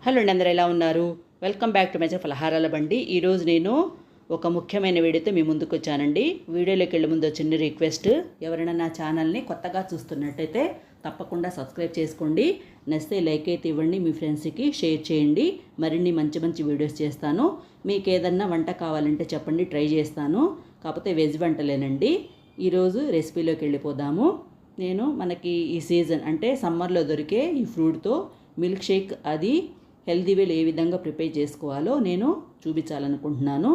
Hello అండి, అందరూ ఎలా ఉన్నారు? Welcome back to my channel ఫలహారాల బండి. ఈరోజు నేను ఒక ముఖ్యమైన వీడియోతో మీ ముందుకు వచ్చానండి. వీడియోలోకి వెళ్ళే ముందు చిన్న రిక్వెస్ట్, ఎవరైనా నా ఛానల్ని కొత్తగా చూస్తున్నట్టయితే తప్పకుండా సబ్స్క్రైబ్ చేసుకోండి. నచ్చితే లైక్ అయితే ఇవ్వండి, మీ ఫ్రెండ్స్కి షేర్ చేయండి. మరిన్ని మంచి మంచి వీడియోస్ చేస్తాను. మీకు ఏదన్నా వంట కావాలంటే చెప్పండి, ట్రై చేస్తాను. కాకపోతే వెజ్ వంటలేనండి. ఈరోజు రెసిపీలోకి వెళ్ళిపోదాము. మనకి ఈ సీజన్ అంటే సమ్మర్లో దొరికే ఈ ఫ్రూట్తో మిల్క్ షేక్, అది హెల్తీ వేలు ఏ విధంగా ప్రిపేర్ చేసుకోవాలో నేను చూపించాలనుకుంటున్నాను.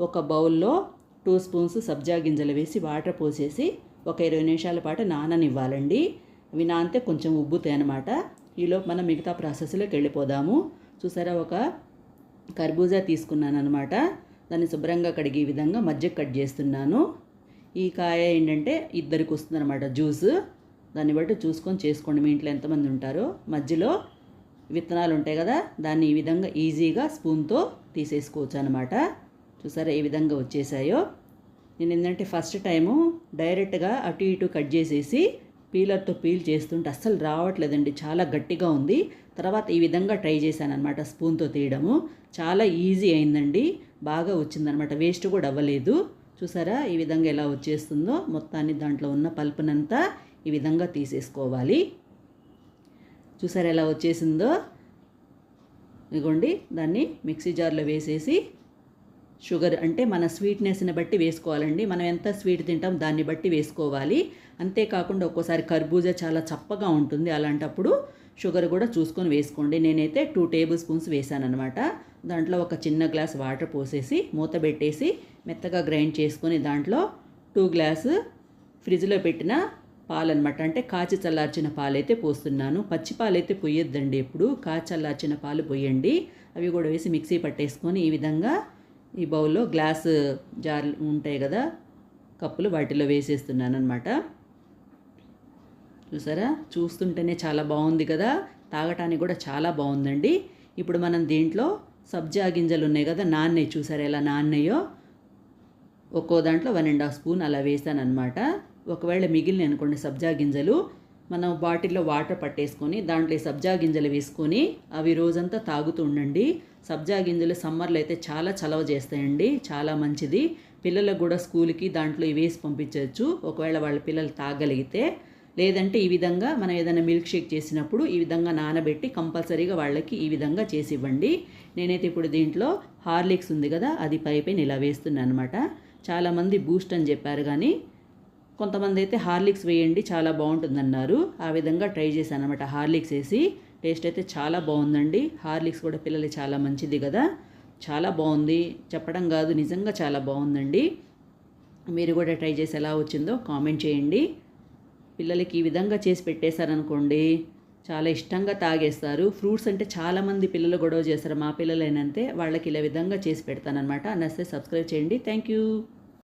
ఒక బౌల్లో 2 స్పూన్స్ సబ్జా గింజలు వేసి వాటర్ పోసేసి ఒక 20 నిమిషాల పాటు నాననివ్వాలండి. అవి నానితే కొంచెం ఉబ్బుతాయి అన్నమాట. ఈలోపు మనం మిగతా ప్రాసెస్లోకి వెళ్ళిపోదాము. చూసారా, ఒక కర్బూజా తీసుకున్నాను అనమాట. దాన్ని శుభ్రంగా కడిగి ఈ విధంగా మధ్యకి కట్ చేస్తున్నాను. ఈ కాయ ఏంటంటే ఇద్దరికి వస్తుంది అనమాట జ్యూస్. దాన్ని బట్టి చూసుకొని చేసుకోండి, మీ ఇంట్లో ఎంతమంది ఉంటారో. మధ్యలో విత్తనాలు ఉంటాయి కదా, దాన్ని ఈ విధంగా ఈజీగా స్పూన్తో తీసేసుకోవచ్చు అనమాట. చూసారా ఏ విధంగా వచ్చేసాయో. నేను ఏంటంటే ఫస్ట్ టైము డైరెక్ట్గా అటు ఇటు కట్ చేసేసి పీలర్తో పీల్ చేస్తుంటే అస్సలు రావట్లేదండి, చాలా గట్టిగా ఉంది. తర్వాత ఈ విధంగా ట్రై చేశాను అనమాట, స్పూన్తో తీయడము. చాలా ఈజీ అయిందండి, బాగా వచ్చిందనమాట, వేస్ట్ కూడా అవ్వలేదు. చూసారా ఈ విధంగా ఎలా వచ్చేస్తుందో. మొత్తాన్ని దాంట్లో ఉన్న పల్పునంతా ఈ విధంగా తీసేసుకోవాలి. చూసారా ఎలా వచ్చేసిందో. ఇదిగోండి, దాన్ని మిక్సీ జార్లో వేసేసి షుగర్ అంటే మన స్వీట్నెస్ని బట్టి వేసుకోవాలండి. మనం ఎంత స్వీట్ తింటాం దాన్ని బట్టి వేసుకోవాలి. అంతేకాకుండా ఒక్కోసారి కర్బూజా చాలా చప్పగా ఉంటుంది, అలాంటప్పుడు షుగర్ కూడా చూసుకొని వేసుకోండి. నేనైతే 2 టేబుల్ స్పూన్స్ వేసాను అనమాట. దాంట్లో ఒక చిన్న గ్లాస్ వాటర్ పోసేసి మూత పెట్టేసి మెత్తగా గ్రైండ్ చేసుకొని దాంట్లో 2 గ్లాసు ఫ్రిడ్జ్లో పెట్టిన పాలన్నమాట, అంటే కాచి చల్లార్చిన పాలైతే పోస్తున్నాను. పచ్చి పాలైతే పొయ్యొద్దండి, ఎప్పుడు కాచి చల్లార్చిన పాలు పొయ్యండి. అవి కూడా వేసి మిక్సీ పట్టేసుకొని ఈ విధంగా ఈ బౌల్లో గ్లాసు జార్ ఉంటాయి కదా కప్పులు, వాటిలో వేసేస్తున్నాను అనమాట. చూసారా, చూస్తుంటేనే చాలా బాగుంది కదా, తాగటానికి కూడా చాలా బాగుందండి. ఇప్పుడు మనం దీంట్లో సబ్జా గింజలు ఉన్నాయి కదా, నాన్నయ్య, చూసారా ఎలా నాన్నయ్యో. ఒక్కో దాంట్లో 1.5 స్పూన్ అలా వేసాను అనమాట. ఒకవేళ మిగిలిన అనుకోండి సబ్జా గింజలు, మనం బాటిల్లో వాటర్ పట్టేసుకొని దాంట్లో సబ్జా గింజలు వేసుకొని అవి రోజంతా తాగుతూ ఉండండి. సబ్జా గింజలు సమ్మర్లో అయితే చాలా చలవ చేస్తాయండి, చాలా మంచిది. పిల్లలకు కూడా స్కూల్కి దాంట్లో వేసి పంపించవచ్చు, ఒకవేళ వాళ్ళ పిల్లలు తాగలిగితే. లేదంటే ఈ విధంగా మనం ఏదైనా మిల్క్ షేక్ చేసినప్పుడు ఈ విధంగా నానబెట్టి కంపల్సరీగా వాళ్ళకి ఈ విధంగా చేసి ఇవ్వండి. నేనైతే ఇప్పుడు దీంట్లో హార్లిక్స్ ఉంది కదా, అది పైన ఇలా వేస్తున్నాను అనమాట. చాలామంది బూస్ట్ అని చెప్పారు, కానీ కొంతమంది అయితే హార్లిక్స్ వేయండి చాలా బాగుంటుందన్నారు. ఆ విధంగా ట్రై చేశాను అనమాట, హార్లిక్స్ వేసి. టేస్ట్ అయితే చాలా బాగుందండి. హార్లిక్స్ కూడా పిల్లలకి చాలా మంచిది కదా, చాలా బాగుంది, చెప్పడం కాదు, నిజంగా చాలా బాగుందండి. మీరు కూడా ట్రై చేసి ఎలా వచ్చిందో కామెంట్ చేయండి. పిల్లలకి ఈ విధంగా చేసి పెట్టేశారనుకోండి చాలా ఇష్టంగా తాగేస్తారు. ఫ్రూట్స్ అంటే చాలామంది పిల్లలు గొడవ చేస్తారు, మా పిల్లలైనంతే. వాళ్ళకి ఇలా విధంగా చేసి పెడతానమాట. నచ్చితే సబ్స్క్రైబ్ చేయండి. Thank you.